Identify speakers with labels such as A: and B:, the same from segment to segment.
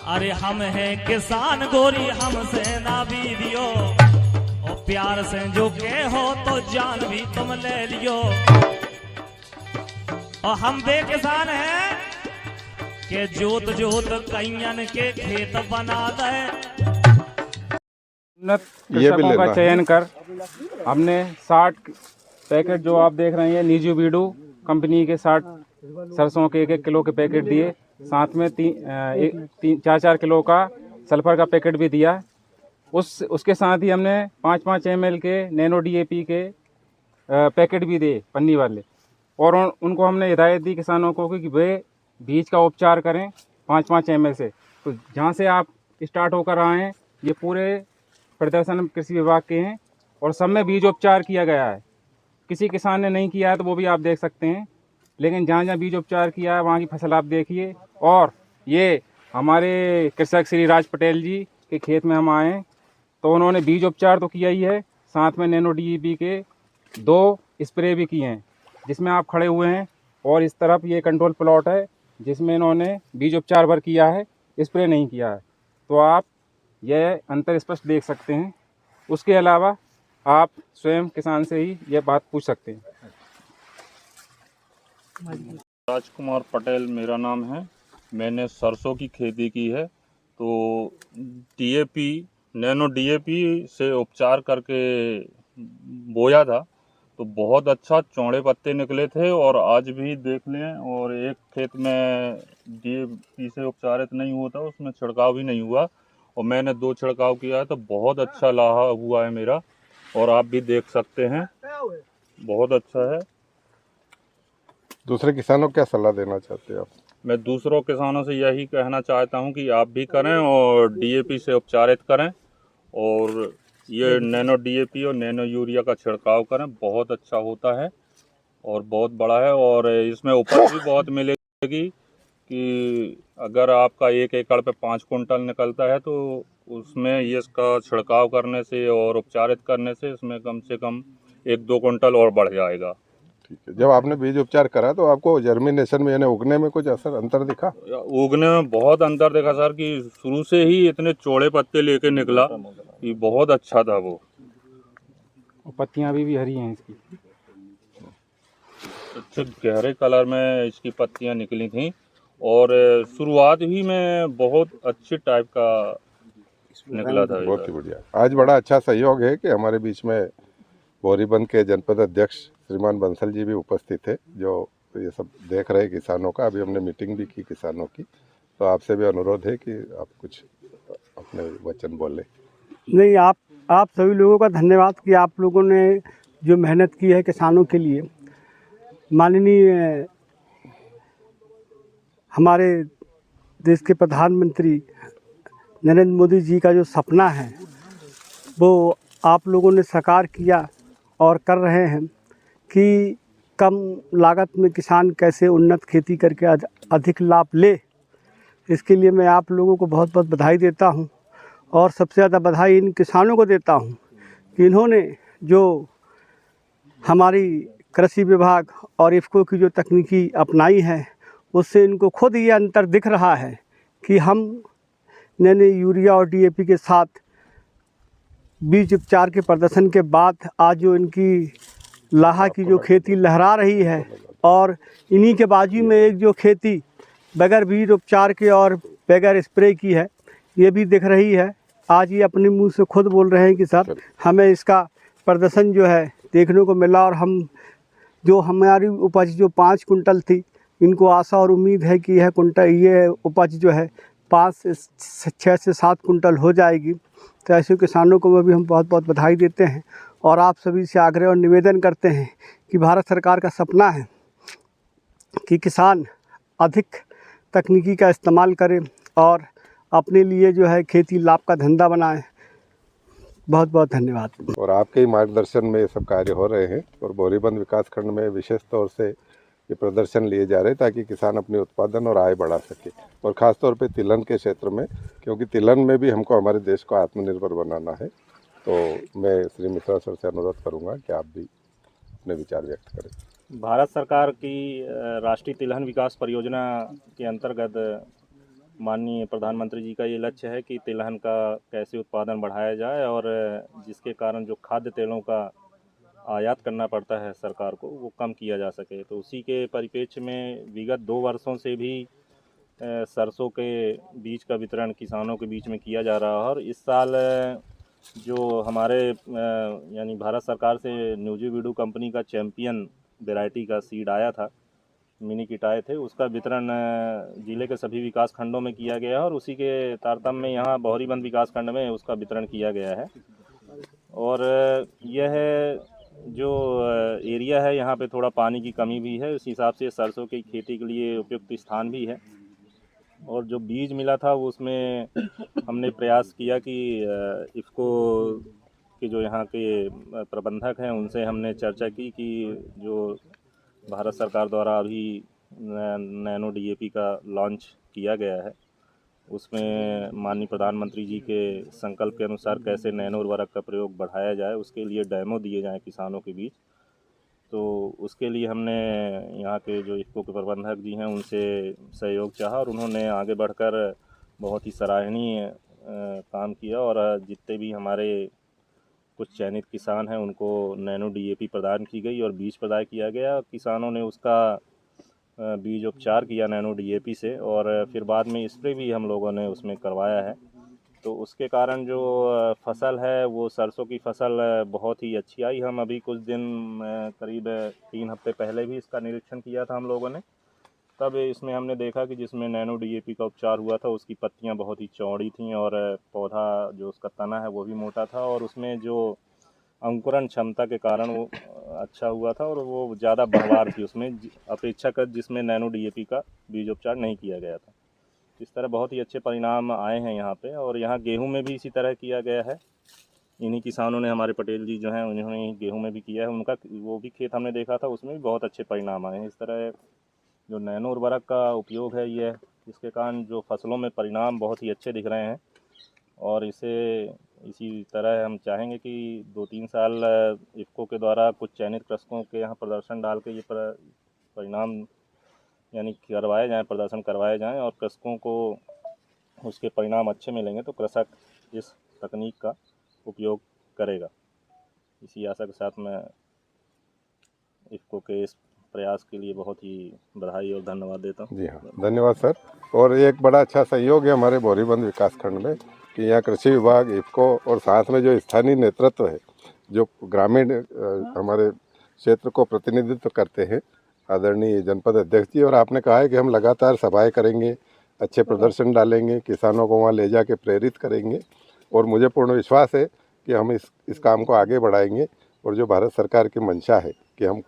A: अरे हम हैं किसान गोरी हमसे ना बीदियो, और प्यार से जो के हो तो जान भी तुम ले लियो। और हम बे किसान हैं के जोत जोत कैयन के खेत बना दे।
B: उन्नत कृषकों का चयन कर हमने 60 पैकेट जो आप देख रहे हैं नीजू बीडू कंपनी के 60 सरसों के 1-1 किलो के पैकेट दिए, साथ में 4-4 किलो का सल्फर का पैकेट भी दिया। उसके साथ ही हमने 5-5 ml के नैनो DAP के पैकेट भी दिए पन्नी वाले, और उनको हमने हिदायत दी किसानों को कि वे बीज का उपचार करें 5-5 ml से। तो जहाँ से आप स्टार्ट होकर आए हैं ये पूरे प्रदर्शन कृषि विभाग के हैं और सब में बीज उपचार किया गया है। किसी किसान ने नहीं किया है तो वो भी आप देख सकते हैं, लेकिन जहाँ जहाँ बीज उपचार किया है वहाँ की फसल आप देखिए। और ये हमारे कृषक श्री राज पटेल जी के खेत में हम आए तो उन्होंने बीज उपचार तो किया ही है, साथ में नैनो DAP के 2 स्प्रे भी किए हैं जिसमें आप खड़े हुए हैं। और इस तरफ ये कंट्रोल प्लॉट है जिसमें इन्होंने बीज उपचार भर किया है, स्प्रे नहीं किया है। तो आप यह अंतर स्पष्ट देख सकते हैं। उसके अलावा आप स्वयं किसान से ही यह बात पूछ सकते हैं।
C: राजकुमार पटेल मेरा नाम है। मैंने सरसों की खेती की है, तो DAP नैनो DAP से उपचार करके बोया था तो बहुत अच्छा चौड़े पत्ते निकले थे। और आज भी देख लें, और एक खेत में DAP से उपचारित नहीं होता उसमें छिड़काव भी नहीं हुआ, और मैंने 2 छिड़काव किया है तो बहुत अच्छा लाहा हुआ है मेरा, और आप भी देख सकते हैं बहुत अच्छा है।
D: दूसरे किसानों को क्या सलाह देना चाहते हैं आप?
C: मैं दूसरों किसानों से यही कहना चाहता हूं कि आप भी करें और DAP से उपचारित करें, और ये नैनो DAP और नैनो यूरिया का छिड़काव करें, बहुत अच्छा होता है और बहुत बड़ा है। और इसमें उपज भी बहुत मिलेगी कि अगर आपका 1 एकड़ पे 5 कुंटल निकलता है तो उसमें ये इसका छिड़काव करने से और उपचारित करने से इसमें कम से कम 1-2 कुंटल और बढ़ जाएगा।
D: ठीक है। जब आपने बीज उपचार करा तो आपको जर्मिनेशन में यानी उगने में कुछ अंतर दिखा?
C: उगने में बहुत अंतर देखा सर, कि शुरू से ही इतने चौड़े पत्ते लेके निकला कि बहुत अच्छा था वो।
B: पत्तियां भी हरी हैं इसकी,
C: अच्छे गहरे कलर में इसकी पत्तियां निकली थी, और शुरुआत ही में बहुत अच्छे टाइप का निकला था।
D: बहुत ही बढ़िया। आज बड़ा अच्छा सहयोग है कि हमारे बीच में बोरीबंद के जनपद अध्यक्ष श्रीमान बंसल जी भी उपस्थित थे, जो ये सब देख रहे किसानों का। अभी हमने मीटिंग भी की किसानों की, तो आपसे भी अनुरोध है कि आप कुछ अपने वचन बोलें।
E: नहीं, आप सभी लोगों का धन्यवाद कि आप लोगों ने जो मेहनत की है किसानों के लिए। माननीय हमारे देश के प्रधानमंत्री नरेंद्र मोदी जी का जो सपना है वो आप लोगों ने साकार किया और कर रहे हैं कि कम लागत में किसान कैसे उन्नत खेती करके अधिक लाभ ले। इसके लिए मैं आप लोगों को बहुत बहुत बधाई देता हूं, और सबसे ज़्यादा बधाई इन किसानों को देता हूं कि इन्होंने जो हमारी कृषि विभाग और इफ़को की जो तकनीकी अपनाई है उससे इनको खुद ये अंतर दिख रहा है कि हम नैनो यूरिया और DAP के साथ बीज उपचार के प्रदर्शन के बाद आज जो इनकी लाहा की जो खेती लहरा रही है, और इन्हीं के बाजू में एक जो खेती बगैर बीज उपचार के और बगैर स्प्रे की है ये भी दिख रही है। आज ये अपने मुंह से खुद बोल रहे हैं कि सर हमें इसका प्रदर्शन जो है देखने को मिला, और हम जो हमारी उपज जो 5 कुंटल थी, इनको आशा और उम्मीद है कि ये उपज जो है 6 से 7 कुंटल हो जाएगी। तो ऐसे किसानों को भी हम बहुत बहुत बधाई देते हैं, और आप सभी से आग्रह और निवेदन करते हैं कि भारत सरकार का सपना है कि किसान अधिक तकनीकी का इस्तेमाल करें और अपने लिए जो है खेती लाभ का धंधा बनाएं। बहुत बहुत धन्यवाद।
D: और आपके ही मार्गदर्शन में ये सब कार्य हो रहे हैं, और बोरीबंद विकास खंड में विशेष तौर से ये प्रदर्शन लिए जा रहे हैं ताकि किसान अपने उत्पादन और आय बढ़ा सके, और ख़ास तौर पे तिलहन के क्षेत्र में, क्योंकि तिलहन में भी हमको हमारे देश को आत्मनिर्भर बनाना है। तो मैं श्री मिश्रा सर से अनुरोध करूंगा कि आप भी अपने विचार व्यक्त करें।
F: भारत सरकार की राष्ट्रीय तिलहन विकास परियोजना के अंतर्गत माननीय प्रधानमंत्री जी का ये लक्ष्य है कि तिलहन का कैसे उत्पादन बढ़ाया जाए और जिसके कारण जो खाद्य तेलों का आयात करना पड़ता है सरकार को वो कम किया जा सके। तो उसी के परिप्रेक्ष्य में विगत 2 वर्षों से भी सरसों के बीज का वितरण किसानों के बीच में किया जा रहा है। और इस साल जो हमारे यानी भारत सरकार से न्यूजी वीडू कंपनी का चैम्पियन वैरायटी का सीड आया था, मिनी किट आए थे, उसका वितरण ज़िले के सभी विकास खंडों में किया गया है और उसी के तारतम्य में यहाँ बहोरीबंद विकास खंड में उसका वितरण किया गया है। और यह जो एरिया है यहाँ पे थोड़ा पानी की कमी भी है, उस हिसाब से सरसों की खेती के लिए उपयुक्त स्थान भी है। और जो बीज मिला था उसमें हमने प्रयास किया कि इफ़को के जो यहाँ के प्रबंधक हैं उनसे हमने चर्चा की कि जो भारत सरकार द्वारा अभी नैनो डीएपी का लॉन्च किया गया है उसमें माननीय प्रधानमंत्री जी के संकल्प के अनुसार कैसे नैनो उर्वरक का प्रयोग बढ़ाया जाए, उसके लिए डेमो दिए जाएं किसानों के बीच। तो उसके लिए हमने यहाँ के जो इफ़को के प्रबंधक जी हैं उनसे सहयोग चाहा और उन्होंने आगे बढ़कर बहुत ही सराहनीय काम किया और जितने भी हमारे कुछ चयनित किसान हैं उनको नैनो डीएपी प्रदान की गई और बीज प्रदान किया गया। किसानों ने उसका बीज उपचार किया नैनो डीएपी से और फिर बाद में स्प्रे भी हम लोगों ने उसमें करवाया है। तो उसके कारण जो फसल है वो सरसों की फसल बहुत ही अच्छी आई। हम अभी कुछ दिन करीब 3 हफ्ते पहले भी इसका निरीक्षण किया था हम लोगों ने, तब इसमें हमने देखा कि जिसमें नैनो डीएपी का उपचार हुआ था उसकी पत्तियां बहुत ही चौड़ी थीं और पौधा जो उसका तना है वो भी मोटा था और उसमें जो अंकुरण क्षमता के कारण वो अच्छा हुआ था और वो ज़्यादा बढ़वार थी उसमें अपेक्षाकृत जिसमें नैनो डीएपी का बीज उपचार नहीं किया गया था। इस तरह बहुत ही अच्छे परिणाम आए हैं यहाँ पे। और यहाँ गेहूं में भी इसी तरह किया गया है। इन्हीं किसानों ने, हमारे पटेल जी जो हैं उन्होंने गेहूं में भी किया है, उनका वो भी खेत हमने देखा था, उसमें भी बहुत अच्छे परिणाम आए हैं। इस तरह जो नैनो उर्वरक का उपयोग है ये, इसके कारण जो फसलों में परिणाम बहुत ही अच्छे दिख रहे हैं और इसी तरह हम चाहेंगे कि 2-3 साल इफ़को के द्वारा कुछ चयनित कृषकों के यहाँ प्रदर्शन डाल के ये परिणाम यानी करवाए जाएँ, प्रदर्शन करवाए जाएँ और कृषकों को उसके परिणाम अच्छे मिलेंगे तो कृषक इस तकनीक का उपयोग करेगा। इसी आशा के साथ मैं इफ़को के इस प्रयास के लिए बहुत ही बधाई और धन्यवाद देता हूँ।
D: जी हाँ, धन्यवाद सर। और एक बड़ा अच्छा सहयोग है हमारे बहोरीबंद विकास खंड में कि यहाँ कृषि विभाग, इफ़को और साथ में जो स्थानीय नेतृत्व है जो ग्रामीण हमारे क्षेत्र को प्रतिनिधित्व करते हैं, आदरणीय जनपद अध्यक्ष जी, और आपने कहा है कि हम लगातार सभाएं करेंगे, अच्छे प्रदर्शन डालेंगे, किसानों को वहाँ ले जाके प्रेरित करेंगे और मुझे पूर्ण विश्वास है कि हम इस काम को आगे बढ़ाएंगे। और जो भारत सरकार की मंशा है कि हम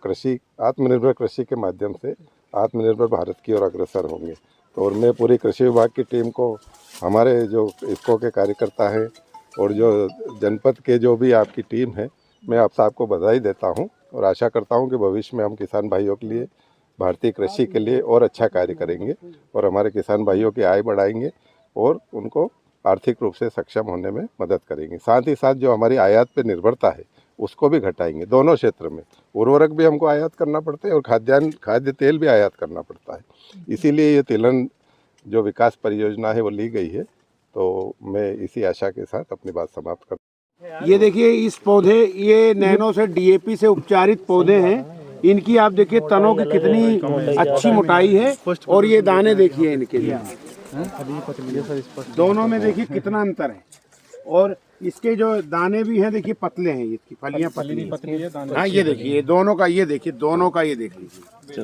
D: आत्मनिर्भर कृषि के माध्यम से आत्मनिर्भर भारत की ओर अग्रसर होंगे। तो और मैं पूरी कृषि विभाग की टीम को, हमारे जो इफ़को के कार्यकर्ता हैं और जो जनपद के जो भी आपकी टीम है, मैं आप सबको बधाई देता हूं और आशा करता हूं कि भविष्य में हम किसान भाइयों के लिए, भारतीय कृषि के लिए और अच्छा कार्य करेंगे और हमारे किसान भाइयों की आय बढ़ाएंगे और उनको आर्थिक रूप से सक्षम होने में मदद करेंगे। साथ ही साथ जो हमारी आयात पर निर्भरता है उसको भी घटाएंगे। दोनों क्षेत्र में उर्वरक भी हमको आयात करना पड़ता है और खाद्य तेल भी आयात करना पड़ता है। इसीलिए ये तिलहन जो विकास परियोजना है वो ली गई है। तो मैं इसी आशा के साथ अपनी बात समाप्त करता हूँ।
G: ये देखिए इस पौधे, ये नैनो से डीएपी से उपचारित पौधे हैं। इनकी आप देखिए तनों की कितनी अच्छी मोटाई है और ये दाने देखिए इनके लिए, दोनों में देखिए कितना अंतर है। और इसके जो दाने भी हैं देखिए पतले हैं, इसकी फलियां पतली हैं। हाँ ये देखिए दोनों का, ये देखिए दोनों का, ये देख लीजिए।